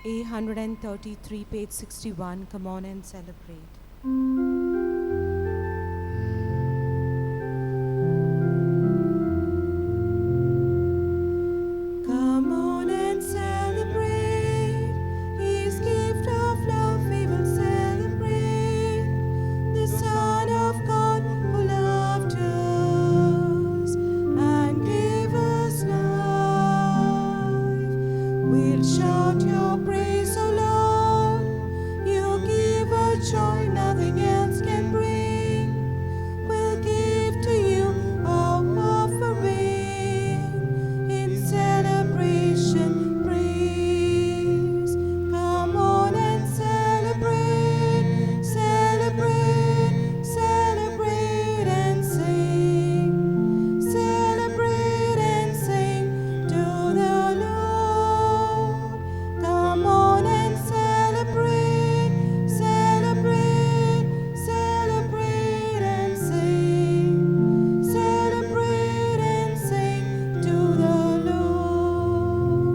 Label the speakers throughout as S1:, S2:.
S1: A133, page 61. Come on and celebrate. Come on and celebrate His gift of love. We will celebrate the Son of God who loved us and gave us life. We'll shout your praise, O Lord. You give us joy nothing else can bring. We'll give to you our offering in celebration praise. Come on and celebrate, celebrate, celebrate and sing. Celebrate and sing to the Lord. Come on and celebrate, celebrate, celebrate and sing. Celebrate and sing to the Lord.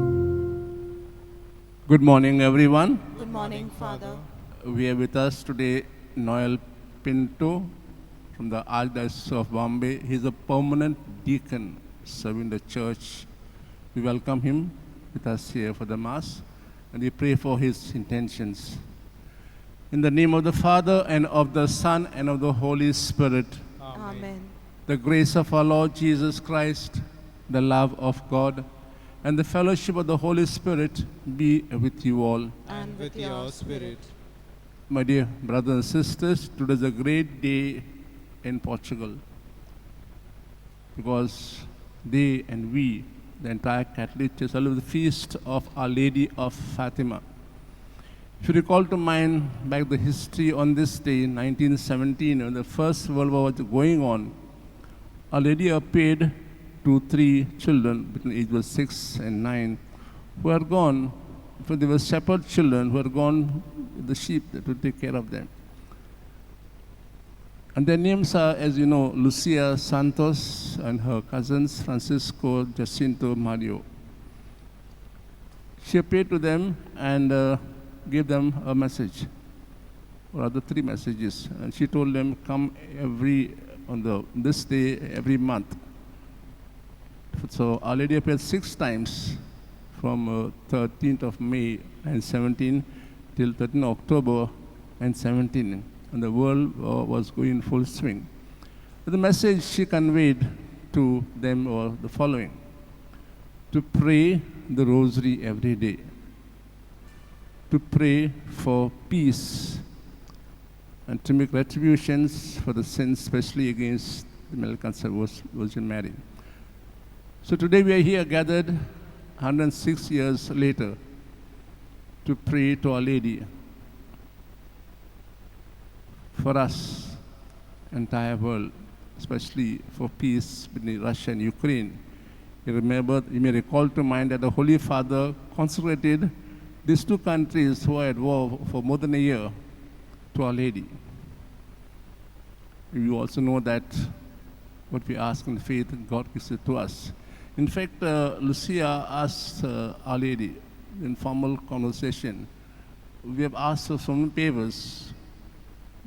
S2: Good morning, everyone.
S1: Good morning, Father.
S2: We are with us today Noel Pinto from the Archdiocese of Bombay. He's a permanent deacon serving the church. We welcome him with us here for the Mass, and we pray for his intentions. In the name of the Father, and of the Son, and of the Holy Spirit,
S1: Amen.
S2: the grace of our Lord Jesus Christ, the love of God, and the fellowship of the Holy Spirit be with you all.
S1: And with your spirit.
S2: My dear brothers and sisters, today is a great day in Portugal because they and we, the entire Catholic Church, celebrate the feast of Our Lady of Fatima. If you recall to mind back the history on this day, in 1917, when the First World War was going on, Our Lady appeared to 3 children between ages 6 and 9 who had gone, for they were shepherd children who had gone with the sheep that would take care of them. And their names are, as you know, Lucia Santos and her cousins Francisco, Jacinto, Mario. She appeared to them and gave them a message, or rather 3 messages. And she told them, come this day every month. So Our Lady appeared 6 times from 13th of May and 17 till 13th October and 17. And the world was going in full swing. But the message she conveyed to them was the following: to pray the rosary every day, to pray for peace, and to make retributions for the sins, especially against the male conceived Virgin Mary. So today we are here gathered 106 years later to pray to Our Lady for us, entire world, especially for peace between Russia and Ukraine. You may recall to mind that the Holy Father consecrated these 2 countries who are at war for more than a year to Our Lady. You also know that what we ask in faith, God gives it to us. In fact, Lucia asked Our Lady in formal conversation, we have asked for so many favors,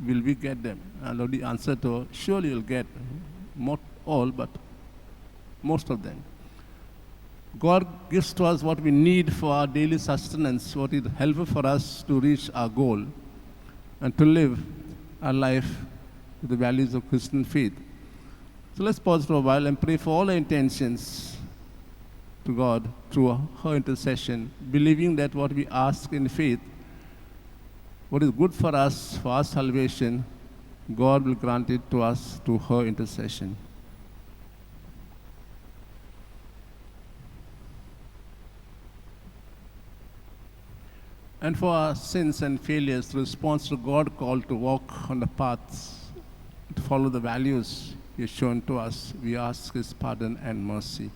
S2: will we get them? And Lord answered to her, surely you'll get, not all, but most of them. God gives to us what we need for our daily sustenance, what is helpful for us to reach our goal and to live our life with the values of Christian faith. So let's pause for a while and pray for all our intentions to God through her intercession, believing that what we ask in faith, what is good for us, for our salvation, God will grant it to us through her intercession. And for our sins and failures, the response to God call to walk on the paths, to follow the values He has shown to us, we ask His pardon and mercy.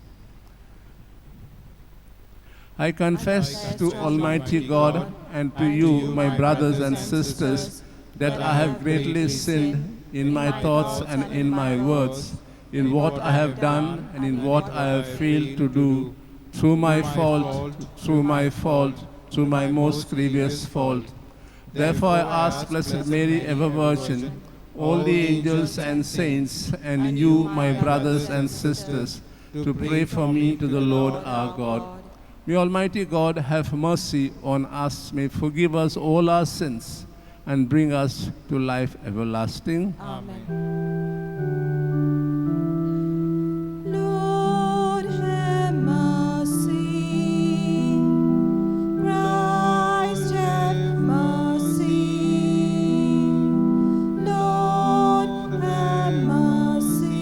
S2: I confess to Almighty God and to you, my brothers and sisters, that I have greatly sinned in my thoughts and in my words, in what I have done and in what I have failed to do, through my fault, through my most grievous fault. Therefore I ask Blessed Mary, ever Virgin, all the angels and saints, and you, my brothers and sisters, to pray for me to the Lord our God. May Almighty God have mercy on us, may forgive us all our sins, and bring us to life everlasting.
S1: Amen. Lord, have mercy. Christ, have mercy. Lord, have mercy.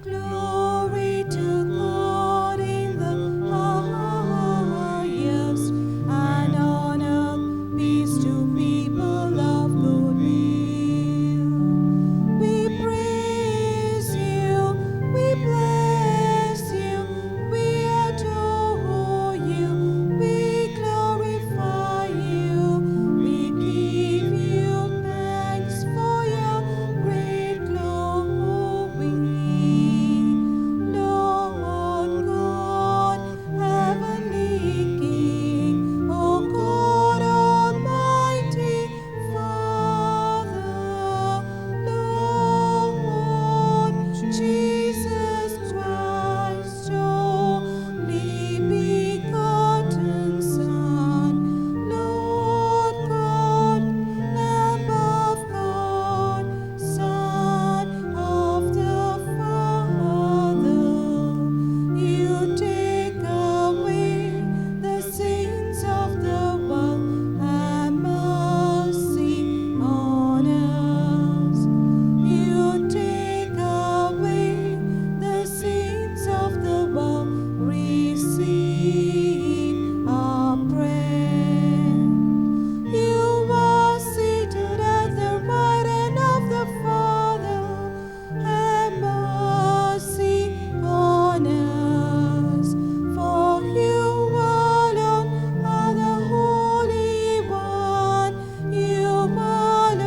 S1: Glory to God in the highest, and on earth peace to people of good will. We praise you, we bless you, we adore you, we glorify you, we give you thanks for your great glory. Lord God, heavenly King, O God Almighty Father, Lord Jesus Christ, only begotten Son, Lord God, Lamb of God, Son of the Father, you take away the sins of the world, have mercy on us. You take away the sins of the world, receive our prayer. You are seated at the right hand of the Father, have mercy on us. For you alone are the Holy One, you alone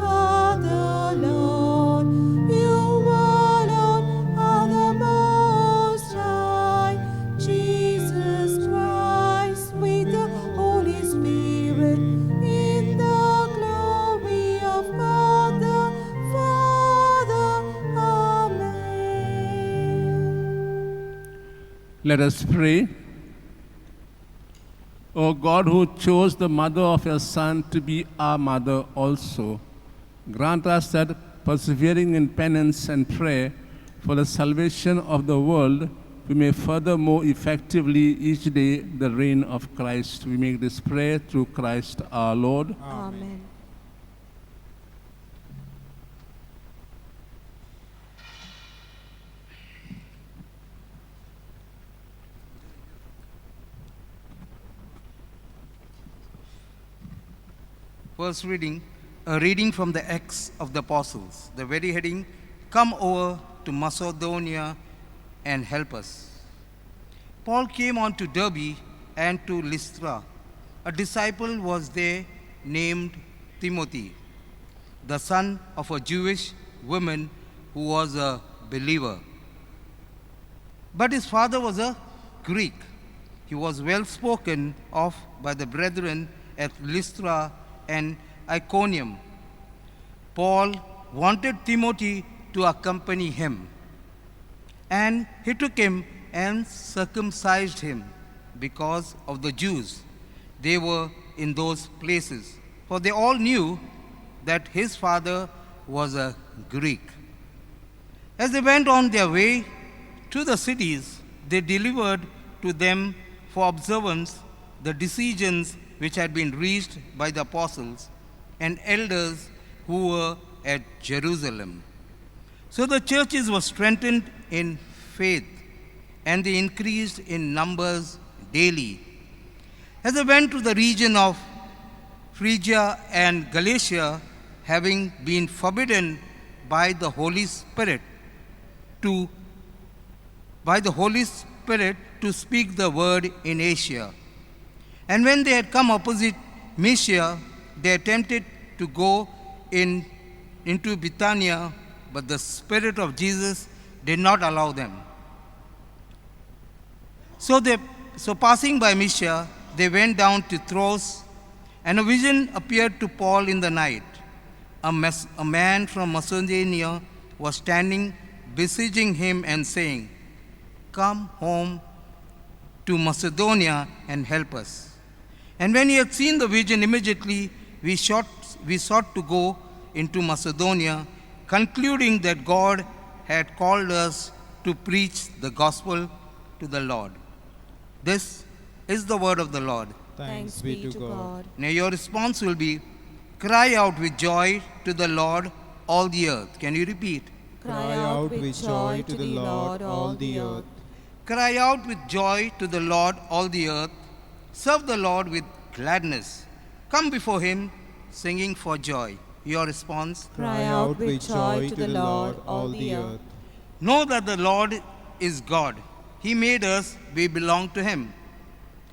S1: are the Lord, you alone are the Most High, Jesus Christ, with the Holy Spirit, in the glory of God the Father. Amen.
S2: Let us pray. O God, who chose the mother of your Son to be our mother also, grant us that, persevering in penance and prayer for the salvation of the world, we may further more effectively each day the reign of Christ. We make this prayer through Christ our Lord.
S1: Amen.
S3: First reading, a reading from the Acts of the Apostles. The very heading, Come over to Macedonia and help us. Paul came on to Derbe and to Lystra. A disciple was there named Timothy, the son of a Jewish woman who was a believer. But his father was a Greek. He was well spoken of by the brethren at Lystra and Iconium. Paul wanted Timothy to accompany him, and he took him and circumcised him because of the Jews. They were in those places, for they all knew that his father was a Greek. As they went on their way to the cities, they delivered to them for observance the decisions which had been reached by the apostles and elders who were at Jerusalem. So the churches were strengthened in faith, and they increased in numbers daily. As they went to the region of Phrygia and Galatia, having been forbidden by the Holy Spirit to speak the word in Asia. And when they had come opposite Mysia, they attempted to go into Bithynia, but the Spirit of Jesus did not allow them. So passing by Mysia, they went down to Troas, and a vision appeared to Paul in the night. A man from Macedonia was standing, beseeching him and saying, "Come home to Macedonia and help us." And when he had seen the vision, immediately we sought to go into Macedonia, concluding that God had called us to preach the gospel to the Lord. This is the word of the Lord.
S1: Thanks be to God.
S3: Now your response will be, "Cry out with joy to the Lord, all the earth." Can you repeat?
S1: Cry out with joy to the Lord, all the earth.
S3: Cry out with joy to the Lord, all the earth. Serve the Lord with gladness. Come before him, singing for joy. Your response?
S1: Cry out with joy to the Lord, all the earth.
S3: Know that the Lord is God. He made us, we belong to him.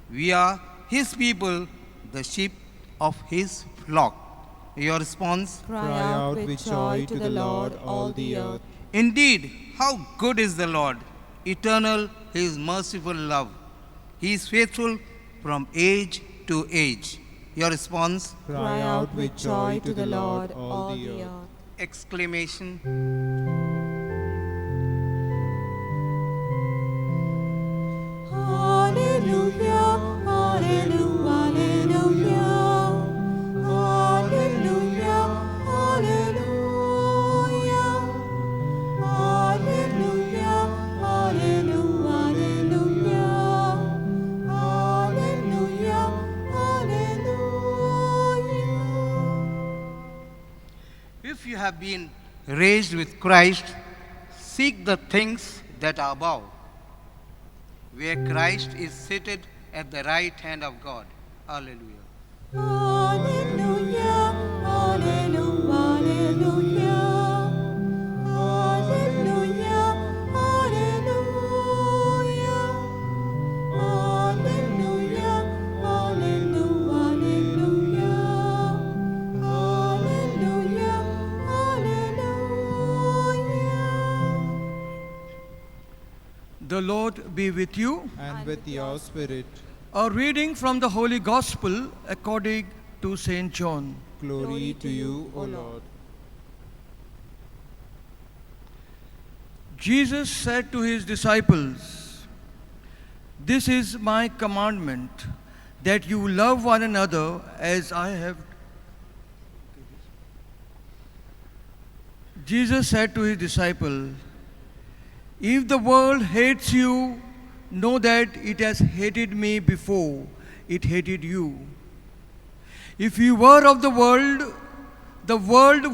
S3: We are his people, the sheep of his flock. Your response?
S1: Cry out with joy to the Lord, all the earth.
S3: Indeed, how good is the Lord! Eternal, his merciful love. He is faithful from age to age. Your response?
S1: Cry out with joy to the Lord, all the earth.
S3: Exclamation.
S1: Hallelujah, hallelujah, hallelujah, hallelujah, hallelujah, hallelujah, hallelujah, hallelujah.
S3: If you have been raised with Christ, seek the things that are above, where Christ is seated at the right hand of God. Hallelujah.
S1: Hallelujah, hallelujah, hallelujah, hallelujah, hallelujah, hallelujah, hallelujah, hallelujah.
S4: The Lord be with you.
S5: And with your spirit.
S4: A reading from the Holy Gospel according to St. John.
S5: Glory to you, O Lord.
S4: Jesus said to his disciples, "This is my commandment, that you love one another as I have." Jesus said to his disciples, "If the world hates you, know that it has hated me before it hated you. If you were of the world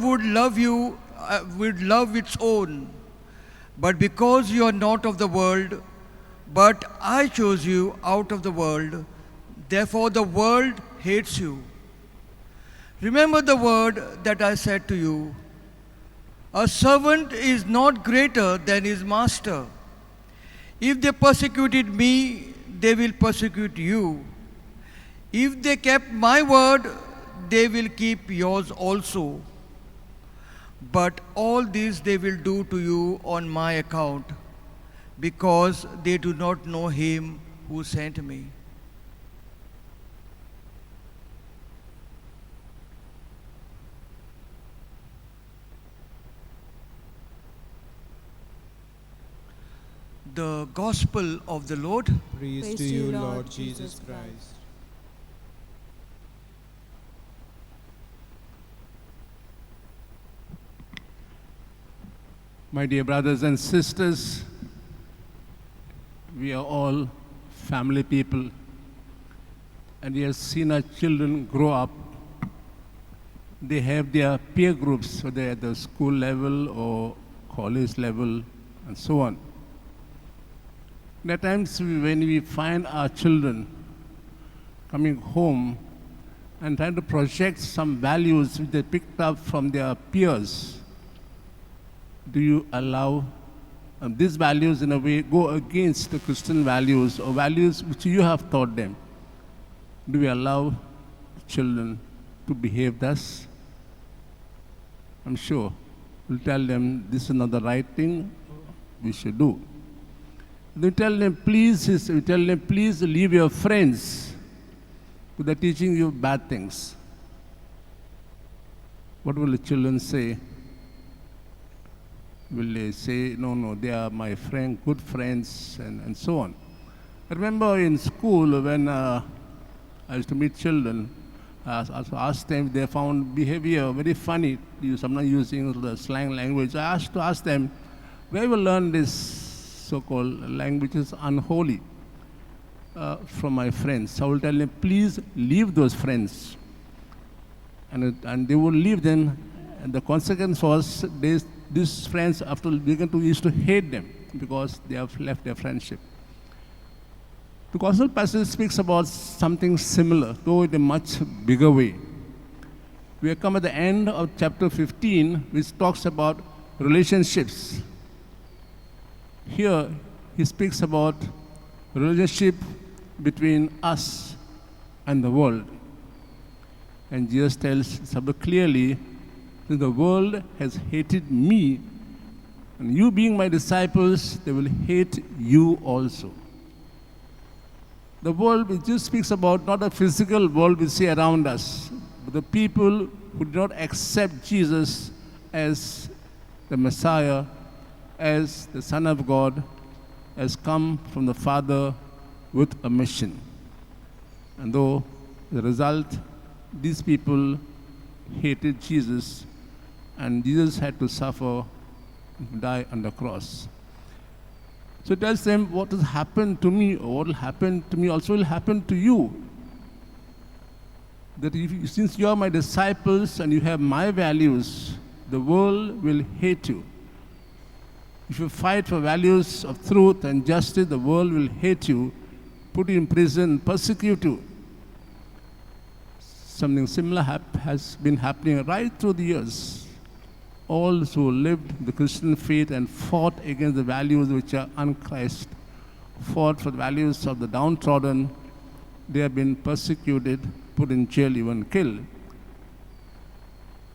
S4: would love you, would love its own. But because you are not of the world, but I chose you out of the world, therefore the world hates you. Remember the word that I said to you, a servant is not greater than his master. If they persecuted me, they will persecute you. If they kept my word, they will keep yours also. But all this they will do to you on my account, because they do not know him who sent me." The Gospel of the Lord.
S5: Praise to you, Lord Jesus Christ.
S2: My dear brothers and sisters, we are all family people, and we have seen our children grow up. They have their peer groups, whether at the school level or college level, and so on. And at times when we find our children coming home and trying to project some values which they picked up from their peers, do you allow these values in a way go against the Christian values or values which you have taught them? Do we allow children to behave thus? I'm sure, will tell them this is not the right thing we should do. We tell them, please leave your friends who are teaching you bad things. What will the children say? Will they say, no, they are my friend, good friends, and so on. I remember in school when I used to meet children, I also asked them if they found behavior very funny. I'm not using the slang language. I asked them, where will learn this so-called language is unholy from my friends. I will tell them, please leave those friends. And they would leave them, and the consequence was these friends after began to used to hate them because they have left their friendship. The gospel passage speaks about something similar, though in a much bigger way. We have come at the end of chapter 15, which talks about relationships. Here, he speaks about relationship between us and the world. And Jesus tells Sabbath clearly that the world has hated me, and you being my disciples, they will hate you also. The world, which Jesus speaks about, not a physical world we see around us, but the people who do not accept Jesus as the Messiah, as the Son of God, has come from the Father with a mission. And though the result, these people hated Jesus, and Jesus had to suffer and die on the cross. So it tells them what has happened to me, or what will happen to me also will happen to you. That since you are my disciples and you have my values, the world will hate you. If you fight for values of truth and justice, the world will hate you, put you in prison, persecute you. Something similar has been happening right through the years. All who lived the Christian faith and fought against the values which are unchrist, fought for the values of the downtrodden, they have been persecuted, put in jail, even killed.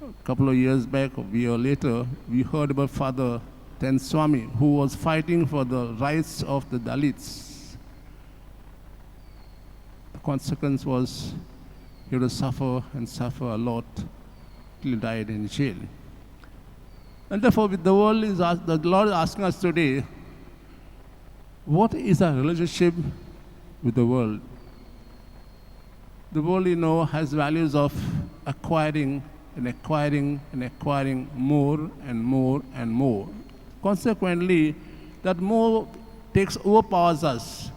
S2: A couple of years back, or a year later, we heard about Father Ten Swami, who was fighting for the rights of the Dalits. The consequence was he had to suffer and suffer a lot till he died in jail. And therefore, the Lord is asking us today, what is our relationship with the world? The world, has values of acquiring and acquiring and acquiring more and more and more. Consequently, that more overpowers us.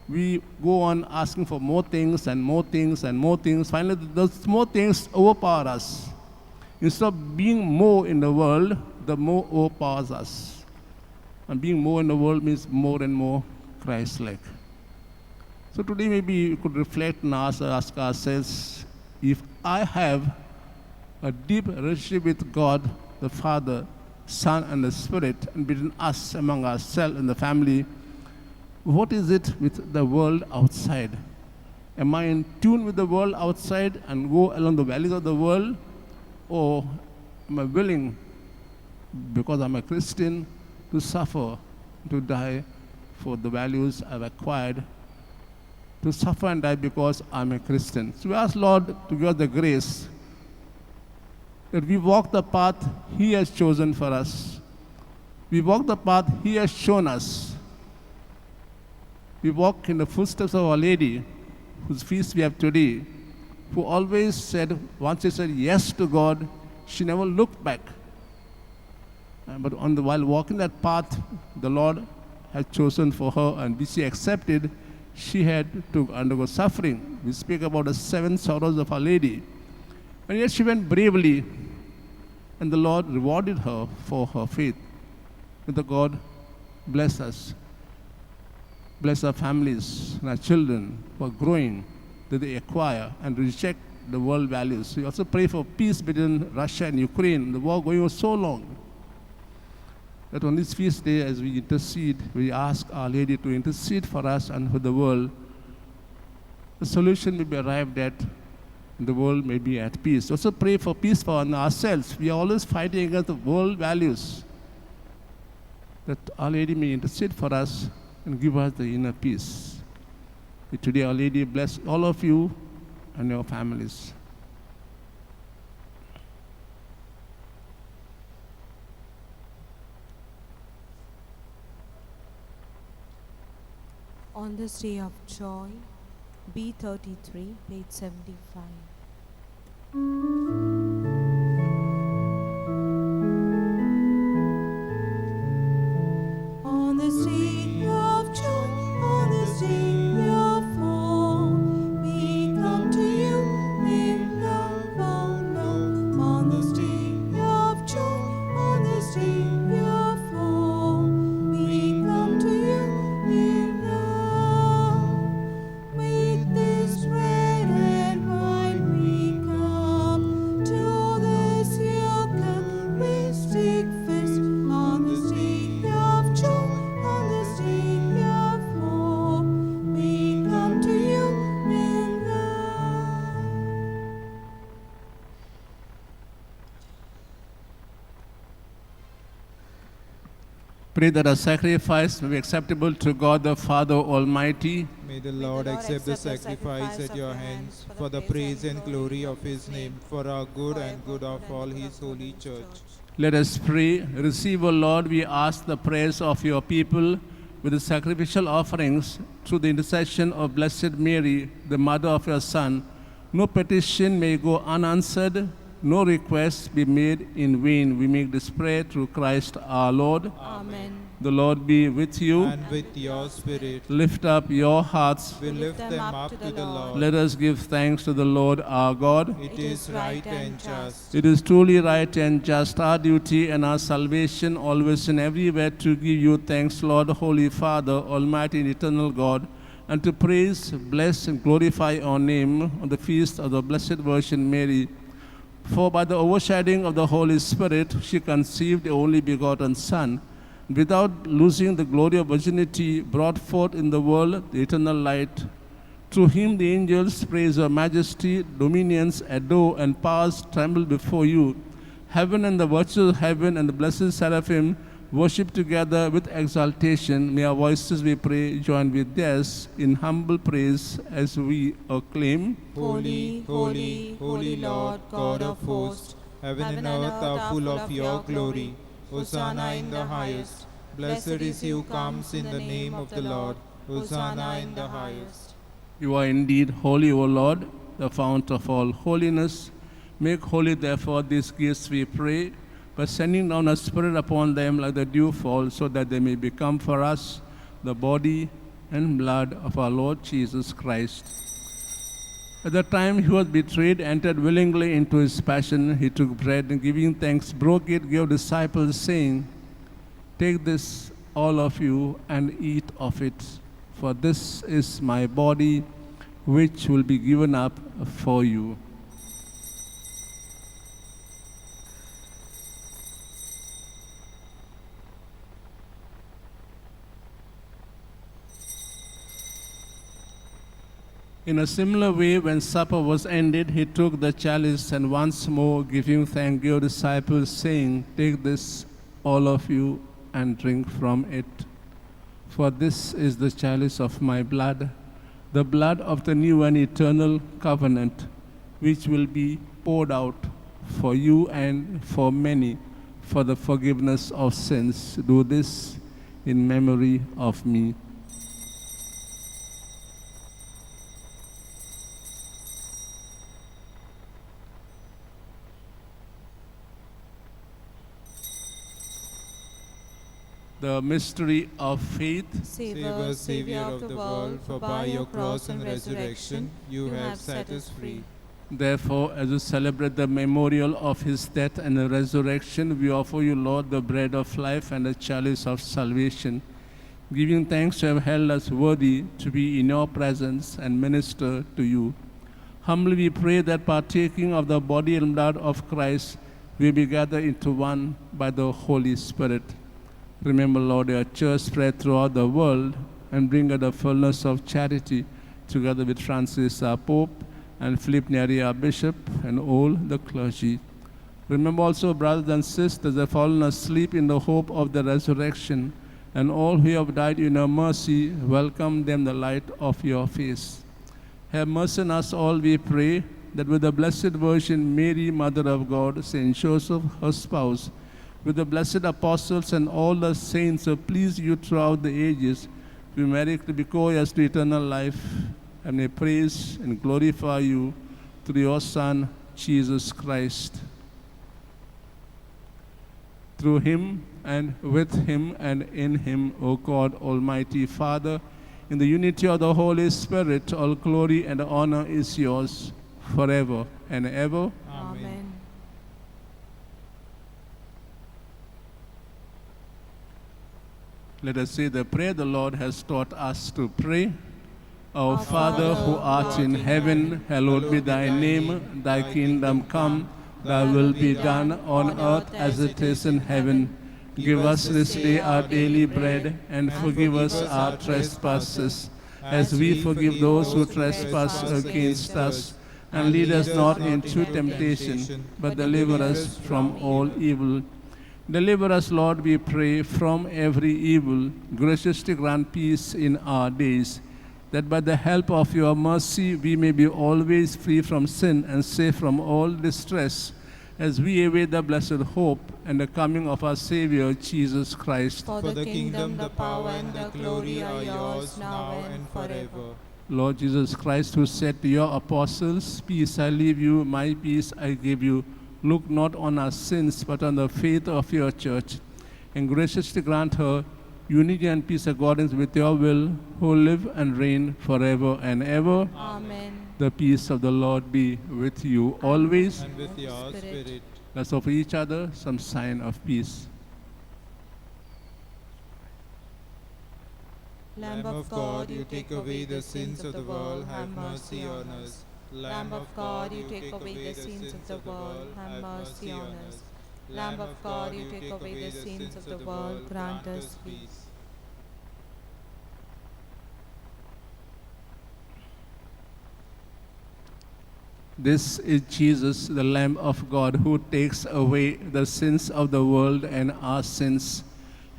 S2: We go on asking for more things and more things and more things. Finally, those more things overpower us. Instead of being more in the world, the more overpowers us. And being more in the world means more and more Christ-like. So today maybe we could reflect and ask ourselves, if I have a deep relationship with God, the Father, Son, and the Spirit, and between us, among ourselves and the family, what is it with the world outside? Am I in tune with the world outside and go along the values of the world? Or am I willing, because I'm a Christian, to suffer, to die for the values I've acquired, to suffer and die because I'm a Christian? So we ask Lord to give us the grace that we walk the path He has chosen for us. We walk the path He has shown us. We walk in the footsteps of Our Lady, whose feast we have today, who always said, once she said yes to God, she never looked back. But while walking that path, the Lord had chosen for her, and which she accepted, she had to undergo suffering. We speak about the 7 sorrows of Our Lady. And yet she went bravely, and the Lord rewarded her for her faith. May the God bless us. Bless our families and our children who are growing, that they acquire and reject the world values. We also pray for peace between Russia and Ukraine, the war going on so long. That on this feast day, as we intercede, we ask Our Lady to intercede for us and for the world. The solution will be arrived at the world may be at peace. Also pray for peace for ourselves. We are always fighting against the world values. That Our Lady may intercede for us and give us the inner peace. Today, Our Lady bless all of you and your families.
S1: On this day of joy, B33, page 75. On this day of joy, on this day of fall, we come to you in love, oh Lord. On this day of joy, on this day of fall, we come to you in love. With this bread and wine we come to this Eucharistic feast. On this day of joy, on this day of hope, we come to you in love.
S2: Pray that our sacrifice may be acceptable to God the Father Almighty.
S5: May the Lord accept the sacrifice at your hands for the praise and glory of his name, for our good and good of all his holy church.
S2: Let us pray. Receive, O Lord, we ask the prayers of your people with the sacrificial offerings through the intercession of Blessed Mary, the mother of your Son. No petition may go unanswered, no request be made in vain. We make this prayer through Christ our Lord.
S1: Amen.
S2: The Lord be with you.
S5: And with your spirit,
S2: Lift up your hearts.
S5: we lift them up to the Lord.
S2: Let us give thanks to the Lord our God.
S5: It is right and just.
S2: It is truly right and just, our duty and our salvation, always and everywhere, to give you thanks, Lord, Holy Father, Almighty and eternal God, and to praise, bless, and glorify your name on the feast of the Blessed Virgin Mary. For by the overshadowing of the Holy Spirit, she conceived the only begotten Son, without losing the glory of virginity, brought forth in the world the eternal light. Through him the angels praise your majesty, dominions adore, and powers tremble before you. Heaven and the virtues of heaven and the blessed seraphim worship together with exaltation. May our voices, we pray, join with theirs in humble praise as we acclaim.
S1: Holy, holy, holy Lord, God of hosts,
S5: Heaven and earth are full of your glory. Hosanna in the highest. Blessed is he who comes in the name of the Lord. Hosanna in the highest.
S2: You are indeed holy, O Lord, the fount of all holiness. Make holy, therefore, these gifts, we pray, by sending down a Spirit upon them like the dew fall, so that they may become for us the body and blood of our Lord Jesus Christ. At the time he was betrayed, entered willingly into his passion, he took bread and giving thanks, broke it, gave disciples, saying, "Take this, all of you, and eat of it, for this is my body, which will be given up for you." In a similar way, when supper was ended, he took the chalice and once more, giving thanks, gave disciples, saying, "Take this, all of you, and drink from it. For this is the chalice of my blood, the blood of the new and eternal covenant, which will be poured out for you and for many for the forgiveness of sins. Do this in memory of me." The mystery of faith.
S1: Save us, Savior of the world, for by your cross and resurrection you have set us free.
S2: Therefore, as we celebrate the memorial of his death and the resurrection, we offer you, Lord, the bread of life and the chalice of salvation, giving thanks to have held us worthy to be in your presence and minister to you. Humbly we pray that partaking of the body and blood of Christ, we be gathered into one by the Holy Spirit. Remember, Lord, your church spread throughout the world and bring her the fullness of charity, together with Francis, our Pope, and Philip Neri, our bishop, and all the clergy. Remember also, brothers and sisters, that have fallen asleep in the hope of the resurrection, and all who have died in your mercy, welcome them the light of your face. Have mercy on us all, we pray, that with the Blessed Virgin Mary, Mother of God, Saint Joseph, her spouse, with the blessed apostles and all the saints who please you throughout the ages, we merit to be co-heirs to eternal life, and may praise and glorify you through your Son, Jesus Christ. Through him and with him and in him, O God, Almighty Father, in the unity of the Holy Spirit, all glory and honor is yours forever and ever.
S1: Amen.
S2: Let us say the prayer the Lord has taught us to pray. Our
S1: Our
S2: Father, who art in heaven, hallowed be thy name. Thy kingdom come, thy will be done on earth as it is in heaven. Give us this day our daily bread, and forgive us our trespasses, as we forgive those who trespass against us. And lead us not into temptation, but deliver us from all evil. Deliver us, Lord, we pray, from every evil. Graciously grant peace in our days, that by the help of your mercy we may be always free from sin and safe from all distress, as we await the blessed hope and the coming of our Savior, Jesus Christ.
S1: For the kingdom, the power, and the glory are yours now and forever.
S2: Lord Jesus Christ, who said to your apostles, "Peace I leave you, my peace I give you," look not on our sins, but on the faith of your church, and graciously grant her unity and peace according with your will, who live and reign forever and ever.
S1: Amen.
S2: The peace of the Lord be with you always.
S5: And with your spirit.
S2: Let's offer each other some sign of peace.
S1: Lamb of God, you take away the sins of the world, have mercy on us. Lamb of God, you take away the sins of the world, have mercy on us. Lamb of God, you take away the sins of the world, grant us peace.
S2: This is Jesus, the Lamb of God, who takes away the sins of the world and our sins.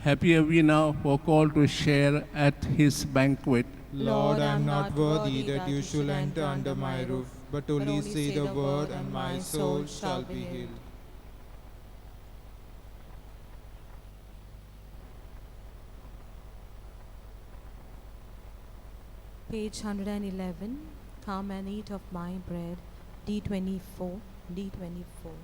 S2: Happy are we now who are called to share at his banquet.
S5: Lord, I am not worthy that you should enter under my roof, but only say the word, and my soul shall be healed.
S1: Page 111. Come and eat of my bread. D24. D24.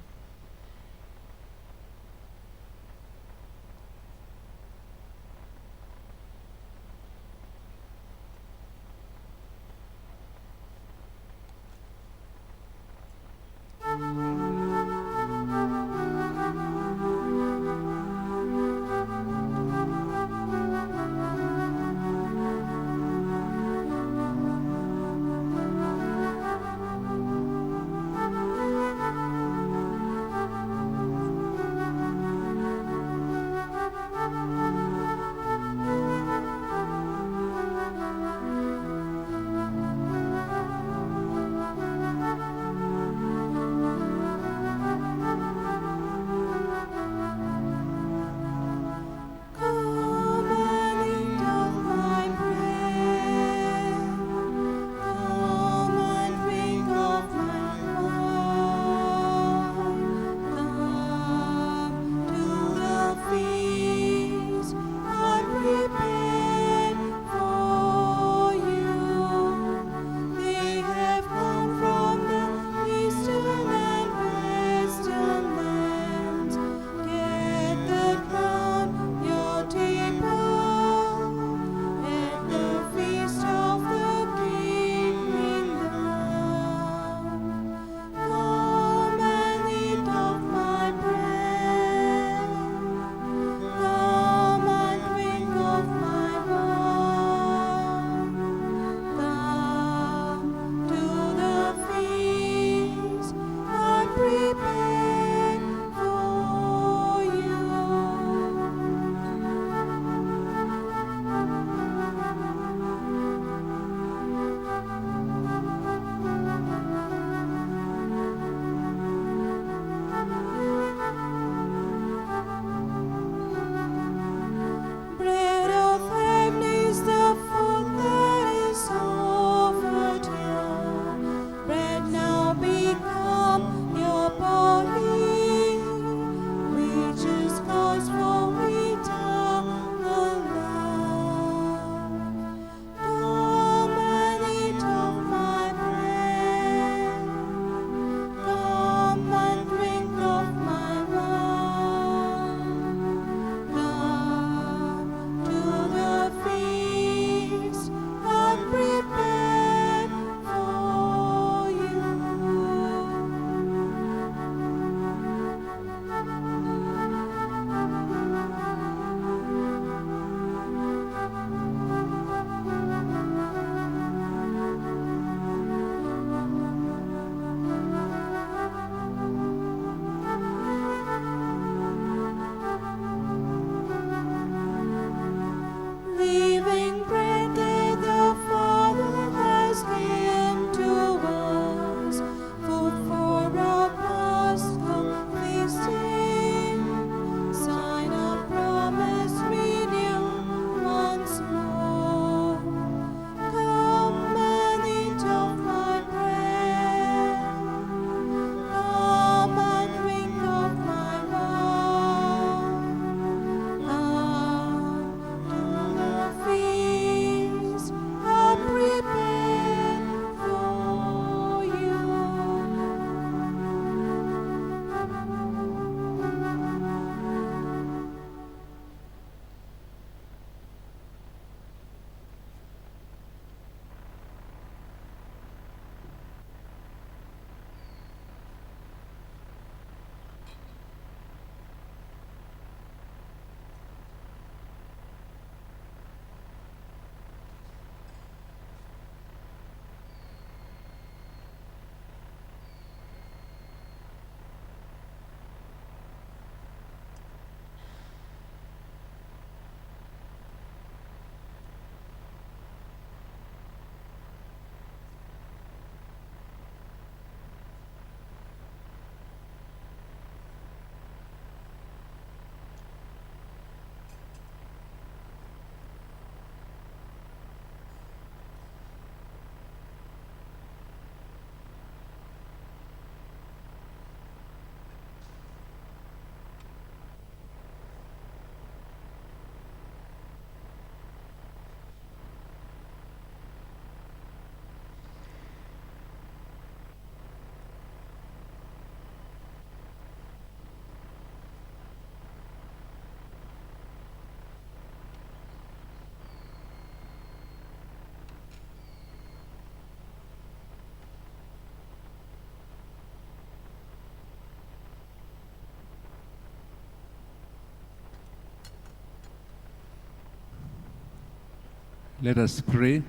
S2: Let us pray.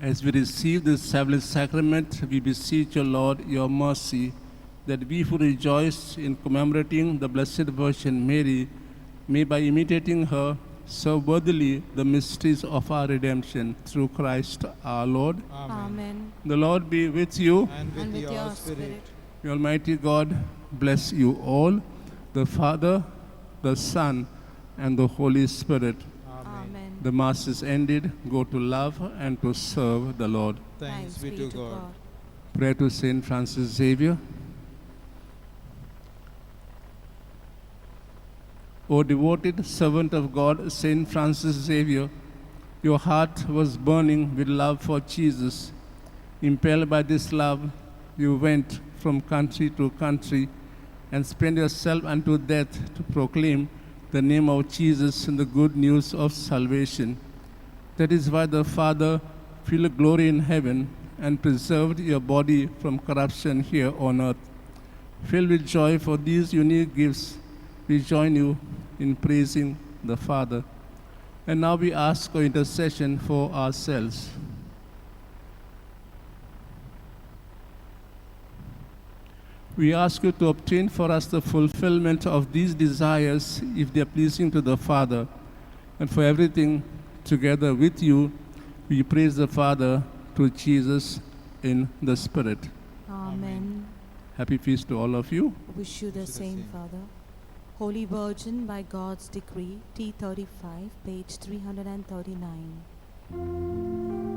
S2: As we receive this Savage Sacrament, we beseech your Lord, your mercy, that we who rejoice in commemorating the Blessed Virgin Mary may, by imitating her, serve worthily the mysteries of our redemption through Christ our Lord.
S1: Amen.
S2: The Lord be with you.
S5: And with,
S1: And with
S5: your
S1: your
S5: spirit.
S1: spirit.
S2: May Almighty God bless you all, the Father, the Son, and the Holy Spirit.
S1: Amen.
S2: The Mass is ended. Go to love and to serve the Lord.
S5: Thanks be to God.
S2: Pray to Saint Francis Xavier. O devoted servant of God, Saint Francis Xavier, your heart was burning with love for Jesus. Impelled by this love, you went from country to country and spent yourself unto death to proclaim the name of Jesus and the good news of salvation. That is why the Father filled glory in heaven and preserved your body from corruption here on earth. Filled with joy for these unique gifts, we join you in praising the Father. And now we ask for intercession for ourselves. We ask you to obtain for us the fulfillment of these desires if they are pleasing to the Father. And for everything, together with you, we praise the Father through Jesus in the Spirit.
S1: Amen.
S2: Happy feast to all of you.
S1: Wish you the same, Father. Holy Virgin, by God's decree, T35, page 339.